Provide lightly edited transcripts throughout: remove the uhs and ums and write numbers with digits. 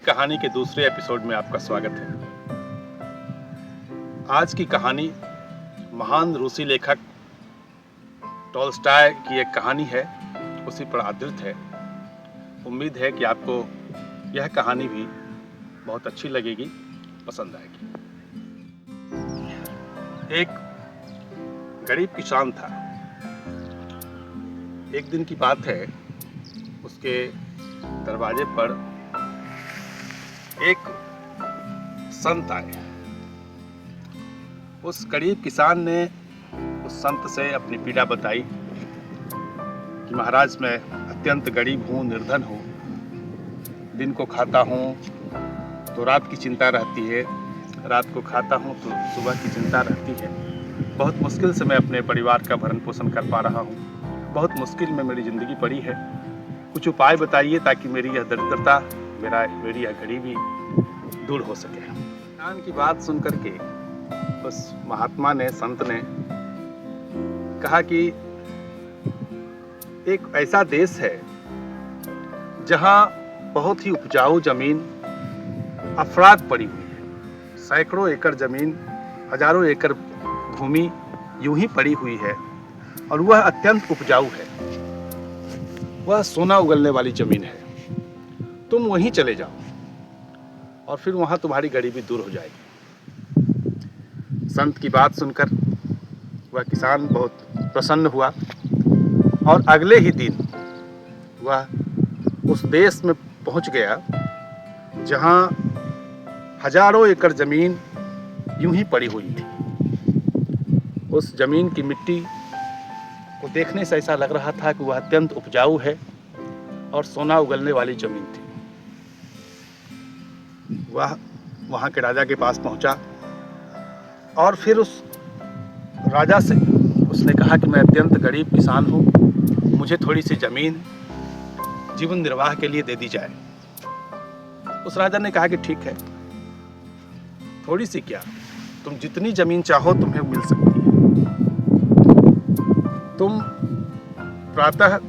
कहानी के दूसरे एपिसोड में आपका स्वागत है। आज की कहानी महान रूसी लेखक टॉल्स्टॉय की एक कहानी है, उसी पर आधारित है। उम्मीद है कि आपको यह कहानी भी बहुत अच्छी लगेगी, पसंद आएगी। एक गरीब किसान था। एक दिन की बात है, उसके दरवाजे पर एक संत आए। उस गरीब किसान ने उस संत से अपनी पीड़ा बताई कि महाराज, मैं अत्यंत गरीब हूँ, निर्धन हूँ। दिन को खाता हूँ तो रात की चिंता रहती है, रात को खाता हूँ तो सुबह की चिंता रहती है। बहुत मुश्किल से मैं अपने परिवार का भरण पोषण कर पा रहा हूँ। बहुत मुश्किल में मेरी ज़िंदगी पड़ी है। कुछ उपाय बताइए ताकि मेरी यह दरिद्रता, मेरी यह गरीबी दूर हो सके। किसान की बात सुन करके उस महात्मा ने, संत ने कहा कि एक ऐसा देश है जहां बहुत ही उपजाऊ जमीन अफराद पड़ी हुई है। सैकड़ों एकड़ जमीन, हजारों एकड़ भूमि यूं ही पड़ी हुई है और वह अत्यंत उपजाऊ है। वह सोना उगलने वाली जमीन है। तुम वहीं चले जाओ और फिर वहां तुम्हारी गरीबी दूर हो जाएगी। संत की बात सुनकर वह किसान बहुत प्रसन्न हुआ और अगले ही दिन वह उस देश में पहुंच गया जहां हजारों एकड़ जमीन यूं ही पड़ी हुई थी। उस जमीन की मिट्टी को देखने से ऐसा लग रहा था कि वह अत्यंत उपजाऊ है और सोना उगलने वाली जमीन थी। वह वहाँ के राजा के पास पहुँचा और फिर उस राजा से उसने कहा कि मैं अत्यंत गरीब किसान हूँ, मुझे थोड़ी सी ज़मीन जीवन निर्वाह के लिए दे दी जाए। उस राजा ने कहा कि ठीक है, थोड़ी सी क्या, तुम जितनी ज़मीन चाहो तुम्हें मिल सकती है। तुम प्रातः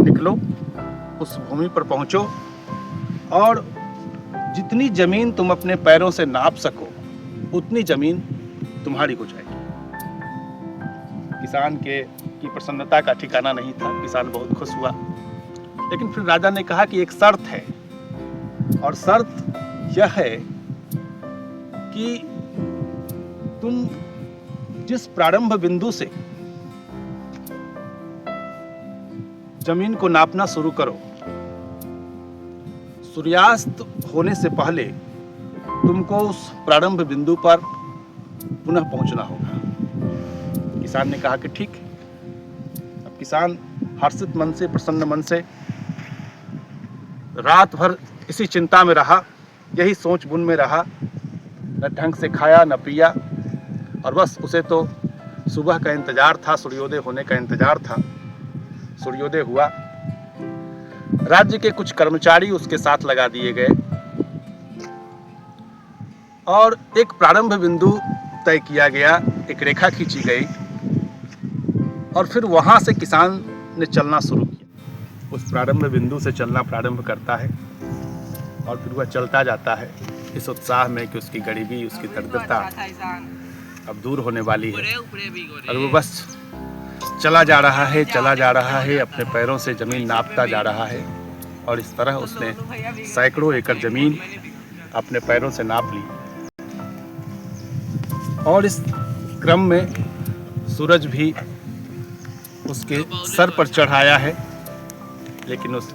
निकलो, उस भूमि पर पहुँचो और जितनी जमीन तुम अपने पैरों से नाप सको उतनी जमीन तुम्हारी हो जाएगी। किसान की प्रसन्नता का ठिकाना नहीं था। किसान बहुत खुश हुआ, लेकिन फिर राजा ने कहा कि एक शर्त है, और शर्त यह है कि तुम जिस प्रारंभ बिंदु से जमीन को नापना शुरू करो, सूर्यास्त होने से पहले तुमको उस प्रारंभ बिंदु पर पुनः पहुंचना होगा। किसान ने कहा कि ठीक है। अब किसान हर्षित मन से, प्रसन्न मन से रात भर इसी चिंता में रहा, यही सोच बुन में रहा। न ढंग से खाया न पिया, और बस उसे तो सुबह का इंतजार था, सूर्योदय होने का इंतजार था। सूर्योदय हुआ। राज्य के कुछ कर्मचारी उसके साथ लगा दिए गए और एक प्रारंभ बिंदु तय किया गया, एक रेखा खींची गई और फिर वहां से किसान ने चलना शुरू किया। उस प्रारंभ बिंदु से चलना प्रारंभ करता है और फिर वह चलता जाता है इस उत्साह में कि उसकी गरीबी, उसकी दरिद्रता अब दूर होने वाली है। और वो बस चला जा रहा है, अपने पैरों से जमीन नापता जा रहा है। और इस तरह उसने सैकड़ों एकड़ जमीन अपने पैरों से नाप ली। और इस क्रम में सूरज भी उसके सर पर चढ़ाया है, लेकिन उस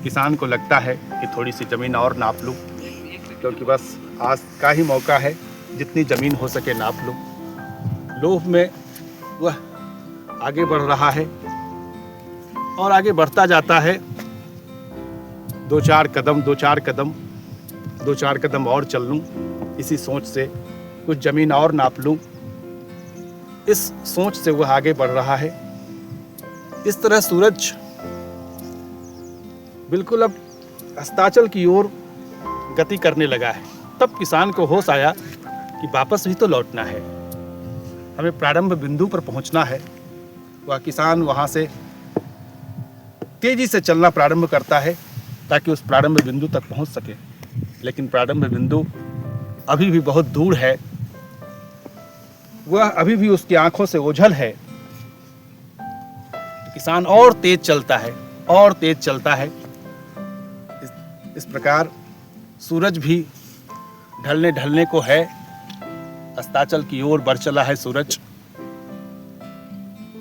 किसान को लगता है कि थोड़ी सी ज़मीन और नाप लूँ, क्योंकि बस आज का ही मौका है, जितनी ज़मीन हो सके नाप लूँ। लोभ में वह आगे बढ़ रहा है और आगे बढ़ता जाता है। दो चार कदम और चल लूँ, इसी सोच से कुछ ज़मीन और नाप लूँ, इस सोच से वह आगे बढ़ रहा है। इस तरह सूरज बिल्कुल अब अस्ताचल की ओर गति करने लगा है। तब किसान को होश आया कि वापस भी तो लौटना है, हमें प्रारंभ बिंदु पर पहुंचना है। वह किसान वहां से तेजी से चलना प्रारंभ करता है ताकि उस प्रारंभ बिंदु तक पहुंच सके, लेकिन प्रारंभ बिंदु अभी भी बहुत दूर है। वह अभी भी उसकी आंखों से ओझल है। किसान और तेज चलता है, और तेज चलता है। इस प्रकार सूरज भी ढलने ढलने को है। अस्ताचल की ओर बढ़ चला है सूरज।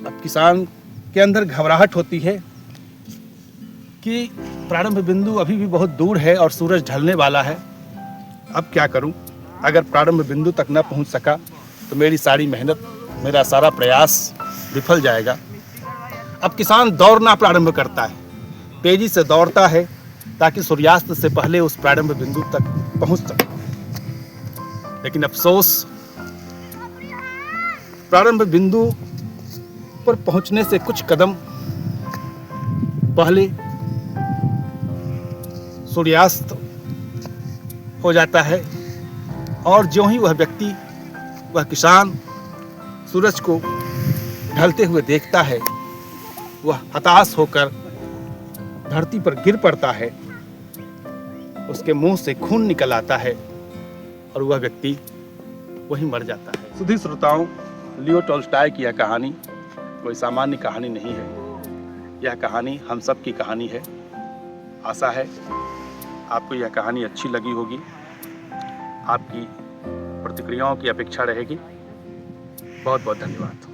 अब किसान के अंदर घबराहट होती है कि प्रारंभ बिंदु अभी भी बहुत दूर है और सूरज ढलने वाला है। अब क्या करूं? अगर प्रारंभ बिंदु तक न पहुंच सका तो मेरी सारी मेहनत, मेरा सारा प्रयास विफल जाएगा। अब किसान दौड़ना प्रारंभ करता है, तेजी से दौड़ता है ताकि सूर्यास्त से पहले उस प्रारंभ बिंदु तक पहुंच सके। लेकिन अफसोस, प्रारंभ बिंदु पर पहुंचने से कुछ कदम पहले सूर्यास्त हो जाता है और ज्यों ही वह व्यक्ति, वह किसान सूरज को ढलते हुए देखता है, वह हताश होकर धरती पर गिर पड़ता है। उसके मुंह से खून निकल आता है और वह व्यक्ति वहीं मर जाता है। सुधी श्रोताओं, लियो टॉल्स्टॉय की यह कहानी कोई सामान्य कहानी नहीं है। यह कहानी हम सब की कहानी है। आशा है आपको यह कहानी अच्छी लगी होगी। आपकी प्रतिक्रियाओं की अपेक्षा रहेगी। बहुत बहुत धन्यवाद।